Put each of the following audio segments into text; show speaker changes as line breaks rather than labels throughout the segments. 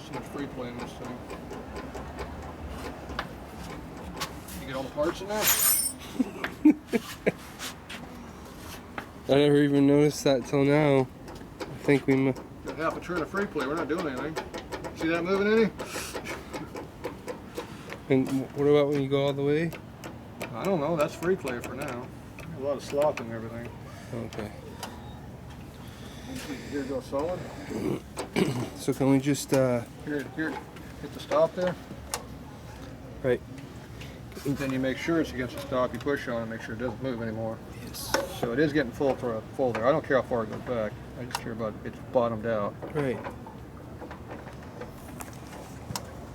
So much free play in this thing. You get all the parts in there?
I never even noticed that till now. I think we must.
Got half a turn of free play. We're not doing anything. See that moving any?
And what about when you go all the way?
I don't know. That's free play for now. A lot of slop and everything.
Okay.
Here goes solid.
So can we just
Here, hit the stop there.
right?
Then you make sure it's against the stop. You push on it, make sure it doesn't move anymore.
Yes.
So it is getting full there. I don't care how far it goes back. I just care about it's bottomed out.
Right.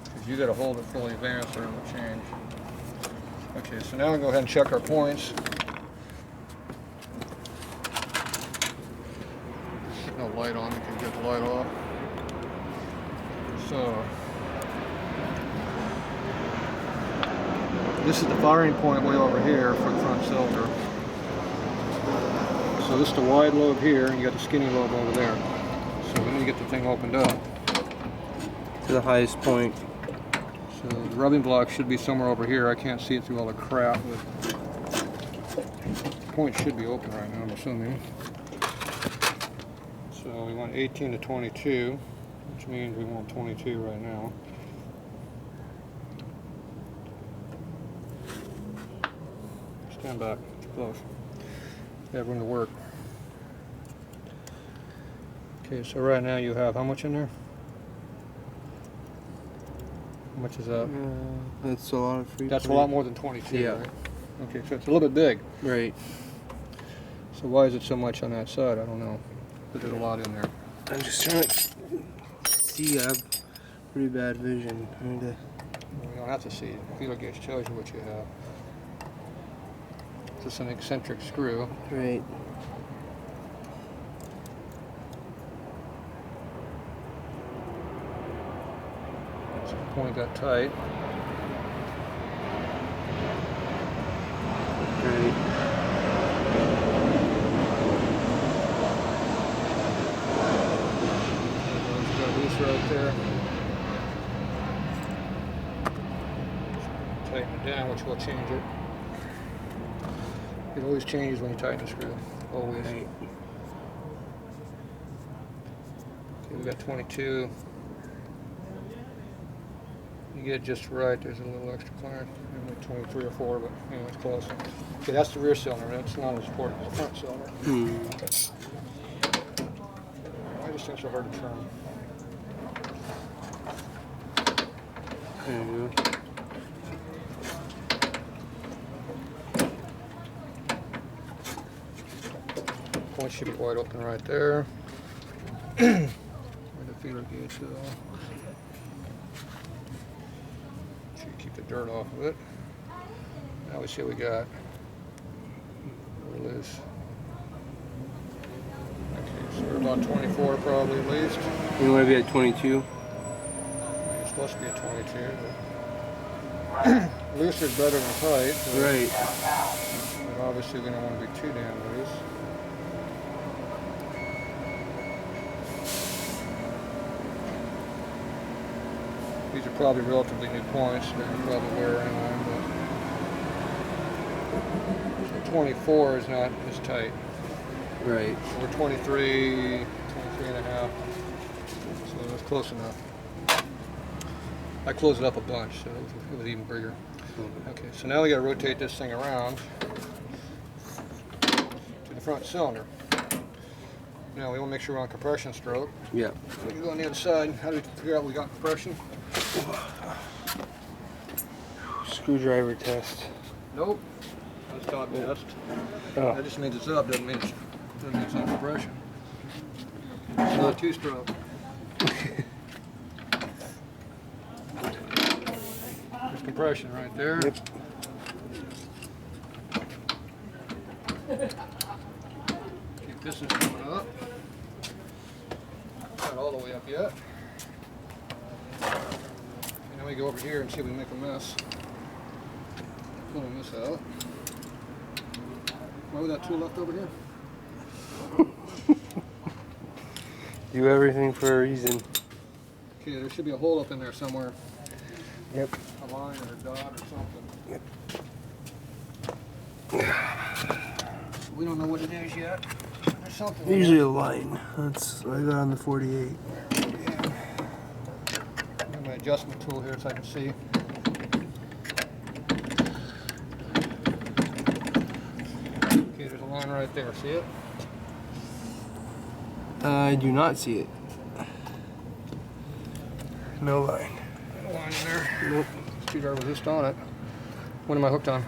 Because you got to hold it fully advanced or it will change. Okay, so now we'll go ahead and check our points. No light on, you can get the light off. So this is the firing point way over here for the front cylinder. So this is the wide lobe here, and you got the skinny lobe over there. So we need to get the thing opened up.
To the highest point.
So the rubbing block should be somewhere over here. I can't see it through all the crap, but the point should be open right now, I'm assuming. So we want 18 to 22, which means we want 22 right now. Stand back, too close. You have room to work. Okay, so right now you have how much in there? How much is that?
That's a lot of free.
That's a lot more than 22,
yeah.
right? Okay, so it's a little bit big.
Right.
So why is it so much on that side? I don't know. But there's a lot in there.
I'm just trying to see. I have pretty bad vision.
You don't have to see it. The feeler gauge tells you what you have. It's just an eccentric screw.
Right.
So the point got tight.
Right.
Right there. Tighten it down, which will change it. It always changes when you tighten the screw. Always.
Right.
Okay, we got 22. You get it just right. There's a little extra clearance. Maybe 23 or 4, but anyway, it's close. Okay, that's the rear cylinder. That's not as important as the front cylinder. Why are these things so hard to turn?
There you go.
Point should be wide open right there. Where the feeler gauge though. Should keep the dirt off of it. Now we see what we got. We're loose. Okay, so we're about 24 probably at least.
You want to be at 22?
It's supposed to be a 22, but looser is better than tight. So
Right.
but obviously we don't want to be too damn loose. These are probably relatively new points. They're probably wear anyway. But so 24 is not as tight.
Right.
So we're 23, 23 and a half. So that's close enough. I closed it up a bunch, so it was even bigger. Okay, so now we got to rotate this thing around to the front cylinder. Now we want to make sure we're on compression stroke.
Yeah.
So we go on the other side. How do we figure out we got compression?
Screwdriver test.
Nope. That's top test.
Oh.
That just means it's up. Doesn't mean it's on compression. It's not two-stroke. There's compression right there.
Yep.
Keep this is coming up. Not all the way up yet. And then we go over here and see if we make a mess. Pulling this out. Why we got two left over here?
Do everything for a reason.
Okay, there should be a hole up in there somewhere.
Yep.
A line or a dot or something. We don't know what it is yet. There's something.
Usually a line. That's what I got on the 48.
Got my adjustment tool here so I can see. Okay, there's a line right there. See it?
I do not see it. No line.
No line in there.
Nope.
Screwdriver was just on it. What am I hooked on?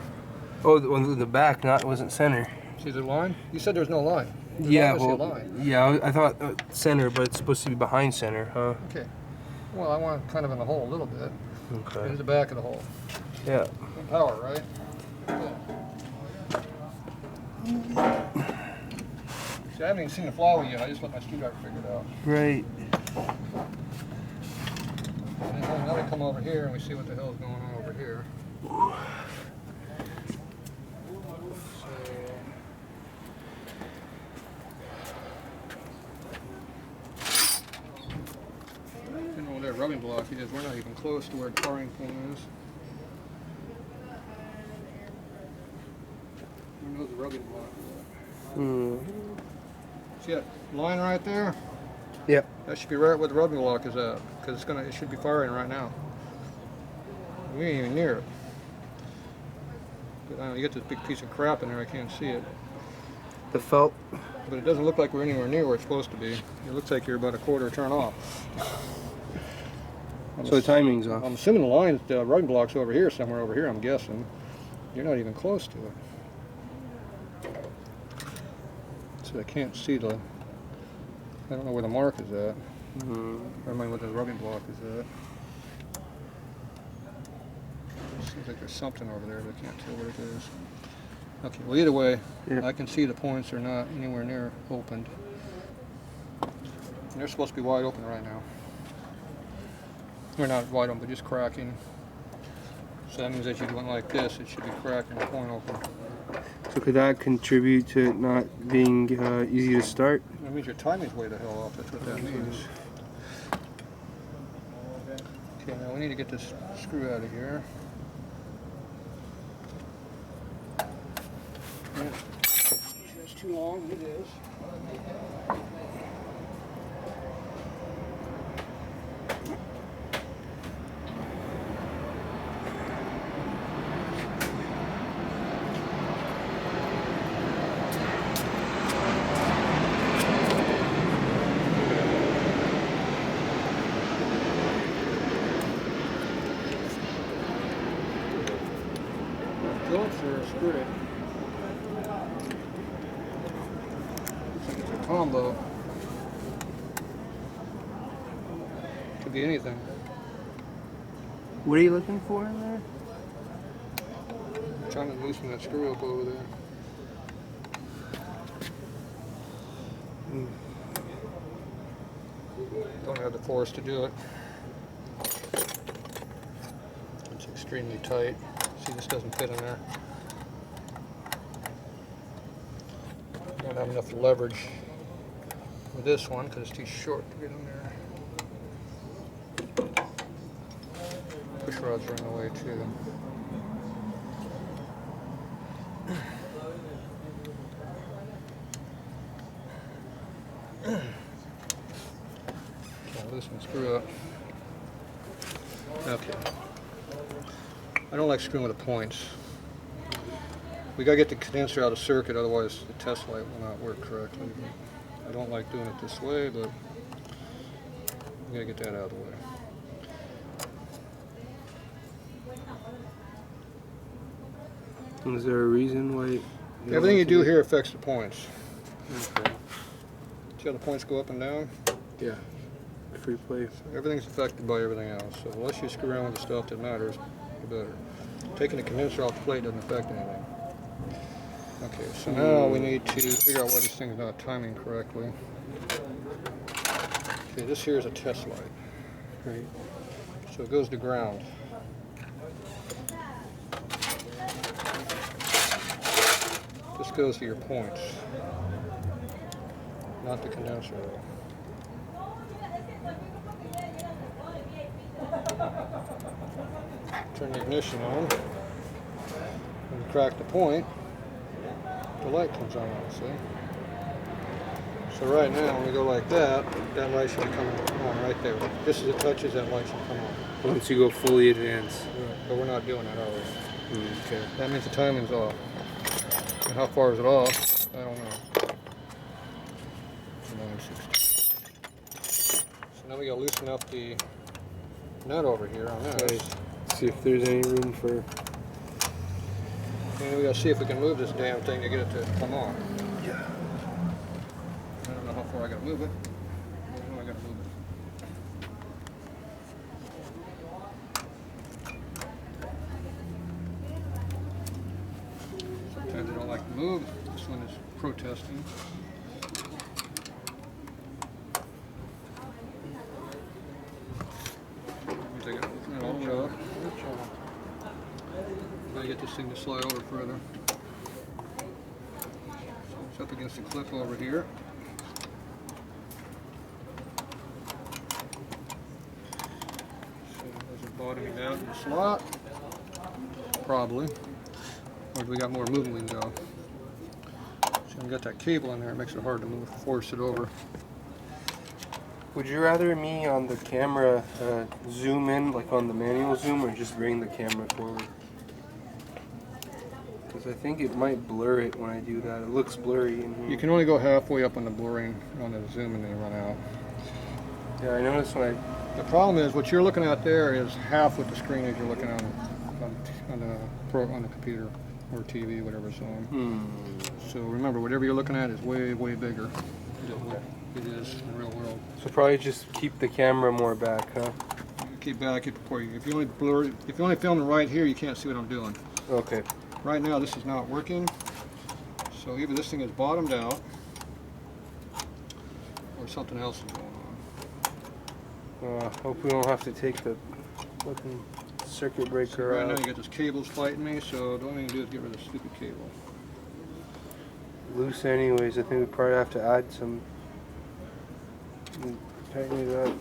Oh, the one in the back, wasn't center.
See the line? You said there's no line. There's
Yeah,
obviously
well,
a line.
yeah, I thought center, but it's supposed to be behind center, huh?
Okay. Well, I want it kind of in the hole a little bit.
Okay.
Here's the back of the hole.
Yeah.
Power, right? See, I haven't even seen the flower yet. I just let my screwdriver figure it out.
Right.
And then now we come over here and we see what the hell is going on over here. Didn't know where that rubbing block is. We're not even close to where the firing pin is. Where knows the rubbing block is?
Hmm.
See that line right there?
Yep.
That should be right where the rubbing block is at, because it should be firing right now. We ain't even near it. But I know you get this big piece of crap in there, I can't see it.
The felt.
But it doesn't look like we're anywhere near where it's supposed to be. It looks like you're about a quarter turn off.
So the timing's off.
I'm assuming the rubbing block's over here, somewhere over here, I'm guessing. You're not even close to it. So I can't see I don't know where the mark is at. I don't know where the rubbing block is at. Seems like there's something over there, but I can't tell what it is. Okay, well either way,
Yeah.
I can see the points are not anywhere near opened. And they're supposed to be wide open right now. They're not wide open, but just cracking. So that means that you went like this, it should be cracking the point open.
So could that contribute to it not being easy to start?
That means your timing's way the hell off, that's what that means. Okay, now we need to get this screw out of here. Yeah. It's too long, it is. Phillips or screw it? It's a combo. Could be anything.
What are you looking for in there?
I'm trying to loosen that screw up over there. Don't have the force to do it. It's extremely tight. See, this doesn't fit in there. Don't have enough leverage with this one because it's too short to get in there. Push rods are in the way too. Okay, loosen the screw up. Okay. I don't like screwing with the points. We gotta get the condenser out of circuit, otherwise the test light will not work correctly. I don't like doing it this way, but we gotta get that out of the way.
Is there a reason why?
Everything you do here affects the points.
Okay.
See how the points go up and down?
Yeah. Free play.
Everything's affected by everything else. So unless you screw around with the stuff that matters, you better. Taking the condenser off the plate doesn't affect anything. Okay, so now we need to figure out why this thing's not timing correctly. Okay, this here is a test light.
Right.
So it goes to ground. This goes to your points, not the condenser. Turn the ignition on. When you crack the point, the light comes on, see? So right now, when we go like that light should be coming on right there. Just as it touches, that light should come on.
Once you go fully advanced.
Right. But we're not doing that, are we?
Okay.
That means the timing's off. And how far is it off? I don't know. 960. So now we gotta loosen up the nut over here on this.
Right. See if there's any room for.
And we gotta see if we can move this damn thing to get it to come on.
Yeah.
I don't know how far I gotta move it. I know I gotta move it. Sometimes I don't like to move. This one is protesting. Means I gotta open it all up. Gotta get this thing to slide over further. So it's up against the clip over here. So there's a bottoming out in the slot. Probably. Or do we got more movement we can go? So we got that cable in there, it makes it hard to move, force it over.
Would you rather me on the camera zoom in, like on the manual zoom, or just bring the camera forward? Because I think it might blur it when I do that. It looks blurry in here.
You can only go halfway up on the blurring, on the zoom, and then you run out.
Yeah, I noticed when I.
The problem is, what you're looking at there is half what the screen is you're looking on the computer or TV, whatever it's on. So remember, whatever you're looking at is way, way bigger than what it is in the real world.
So probably just keep the camera more back, huh?
Keep back, keep before you. If you only film right here, you can't see what I'm doing.
Okay.
Right now, this is not working. So either this thing is bottomed out, or something else is going on.
Hope we don't have to take the fucking circuit breaker
So right
out.
now, you got this cable's fighting me. So the only thing to do is get rid of the stupid cable.
Loose anyways. I think we probably have to add some. Tighten it up.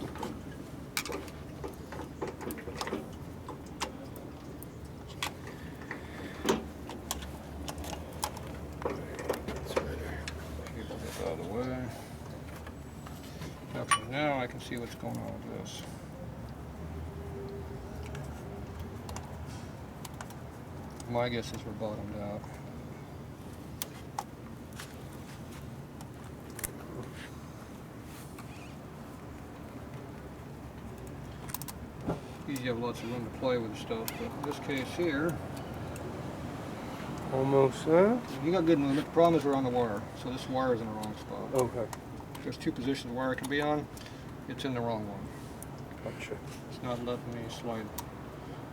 Cable gets out of the way. Okay, now I can see what's going on with this. My guess is we're bottomed out. You have lots of room to play with stuff, but in this case here,
Almost, huh?
you got good movement. The problem is we're on the wire, so this wire is in the wrong spot.
Okay.
There's two positions the wire can be on. It's in the wrong one.
Gotcha.
It's not letting me slide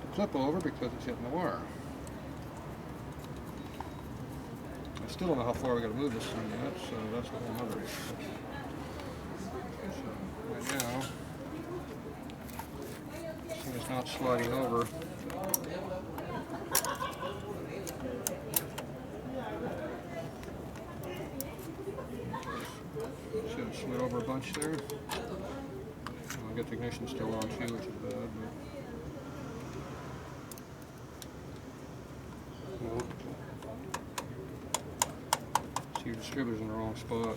the clip over because it's hitting the wire. I still don't know how far we got to move this thing yet, so that's a whole other issue. So right now, this thing is not sliding over. Should have slid over a bunch there. I'll get the ignition still on too, which is bad.
Nope.
So your distributor's in the wrong spot.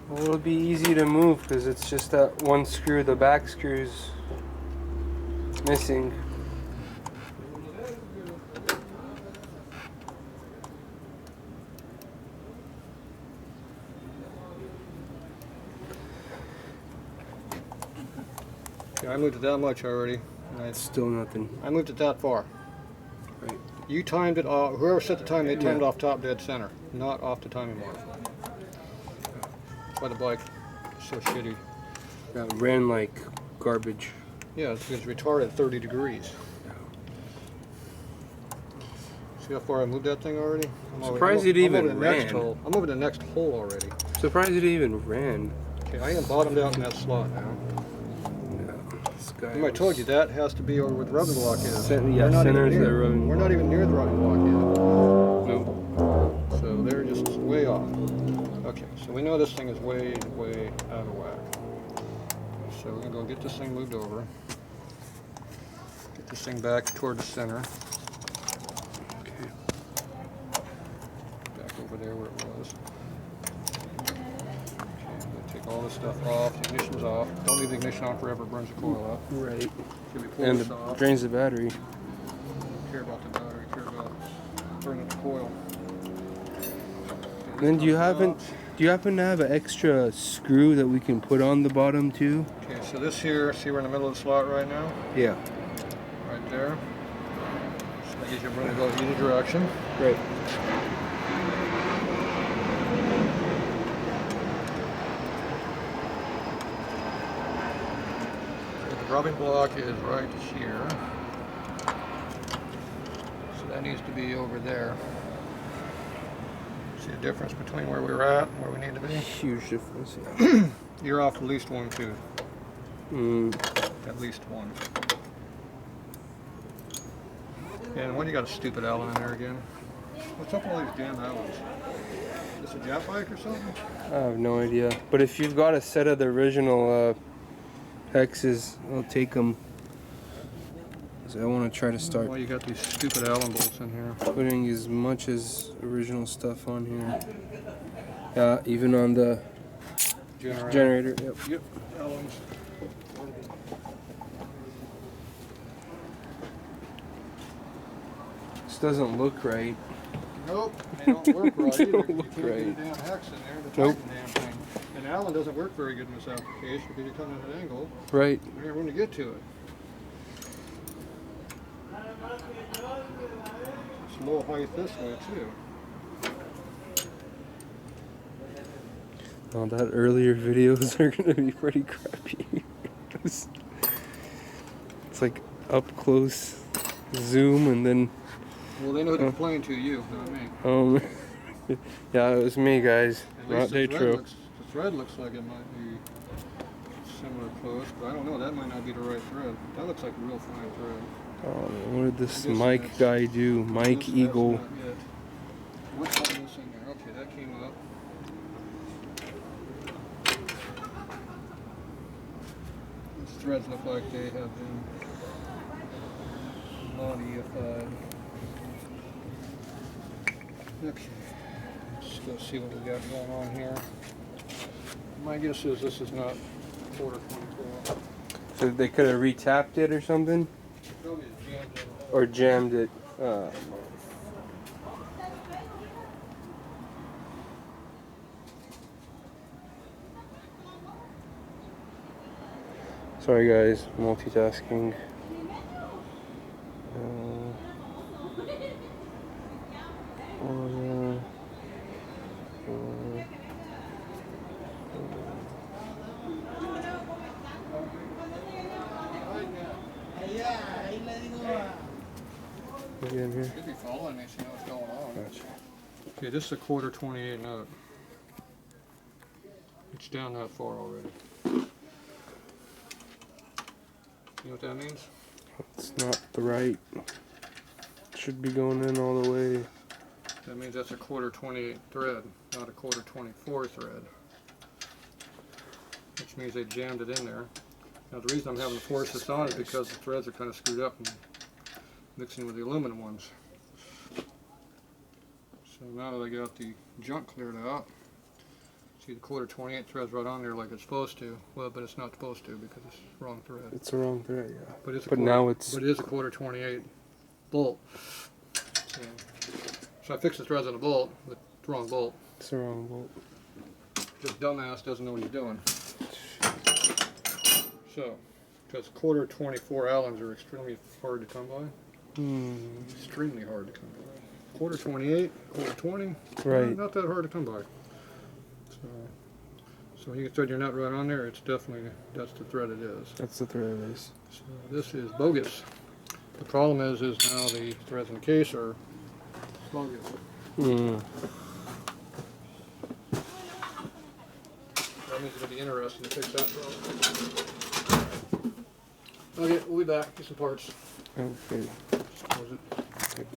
Well, it'll be easy to move because it's just that one screw. The back screw's missing.
Okay, I moved it that much already. And
Still nothing.
I moved it that far.
Right.
You timed it off, whoever set the time, they timed it
Yeah.
off top dead center, not off the timing mark. That's why the bike is so shitty.
That ran like garbage.
Yeah, it's retarded at 30 degrees. See how far I moved that thing already?
Surprised it even
I'm over the next
ran.
hole. I'm over the next hole already.
Surprised it even ran.
Okay, I am bottomed out in that slot now.
This guy
I told you that has to be over where the rubbing block is.
Yeah,
We're not even
center's
near-
the rubbing
We're not
block.
even near the rubbing block
Nope.
yet. So they're just way off. Okay, so we know this thing is way, way out of whack. So we're gonna go get this thing moved over. Get this thing back toward the center.
Okay.
Back over there where it was. Okay, I'm gonna take all this stuff off. The ignition's off. Don't leave the ignition on forever, it burns the coil up.
Right.
Should we pull
And
this
it
off?
drains the battery.
Don't care about the battery, care about burning the coil.
Then do you happen to have an extra screw that we can put on the bottom too?
Okay, so this here, see we're in the middle of the slot right now?
Yeah.
Right there. So that gives you room to go either direction.
Right.
The rubbing block is right here. So that needs to be over there. See the difference between where we were at and where we need to be?
Huge difference. Yeah.
You're off at least one tooth. At least one. And when you got a stupid Allen in there again? What's up with all these damn Allens? Is this a Jap bike or something?
I have no idea. But if you've got a set of the original hexes, I'll take them. I want to try to start
Well, you got these stupid Allen bolts in here.
putting as much as original stuff on here. Yeah, even on the generator. Yep.
Yep, Allens.
This doesn't look right.
Nope, they don't work right
They
either.
don't
You
look
can't get
right.
a damn hex in there to
Nope.
tighten the damn thing. And Allen doesn't work very good in this application because you're coming at an angle.
Right.
You don't have room to get to it. It's low height this way too.
Oh, that earlier videos are gonna be pretty crappy. It's like up close zoom and then
Well, they know who to complain to, you, not me.
yeah, it was me, guys.
At
Not
least the
Tatro.
thread looks like it might be similar close, but I don't know. That might not be the right thread. That looks like a real fine thread.
Oh, what did this
I guess
Mike
that's-
guy do? Mike
That's
Eagle.
not it. What's all this in there? Okay, that came up. These threads look like they have been modified. Okay, let's go see what we got going on here. My guess is this is not quarter 24.
So they could have retapped it or something?
Probably jammed it.
Or jammed it. Sorry guys, multitasking. Again here.
Should be following me, see what's going on.
Gotcha.
Okay, this is a quarter 28 nut. It's down that far already. You know what that means?
It's not the right. Should be going in all the way.
That means that's a quarter 28 thread, not a quarter 24 thread. Which means they jammed it in there. Now the reason I'm having to force this on is because the threads are kind of screwed up and mixing with the aluminum ones. So now that I got the junk cleared out, see the quarter 28 thread's right on there like it's supposed to. Well, but it's not supposed to because it's the wrong thread.
It's the wrong thread, yeah.
But it's a
But
quarter,
now it's
but it is a quarter 28 bolt. So I fixed the threads on the bolt, but the wrong bolt.
it's the wrong bolt.
This dumbass doesn't know what he's doing. So, because quarter 24 Allens are extremely hard to come by. Extremely hard to come by. Quarter 28, quarter 20,
Right.
not that hard to come by. So you can thread your nut right on there. It's definitely, that's the thread it is.
That's the thread it is.
So this is bogus. The problem is now the threads in the case are bogus. That means it'll be interesting to fix that problem. Okay, we'll be back. Get some parts.
Okay.
Just close it.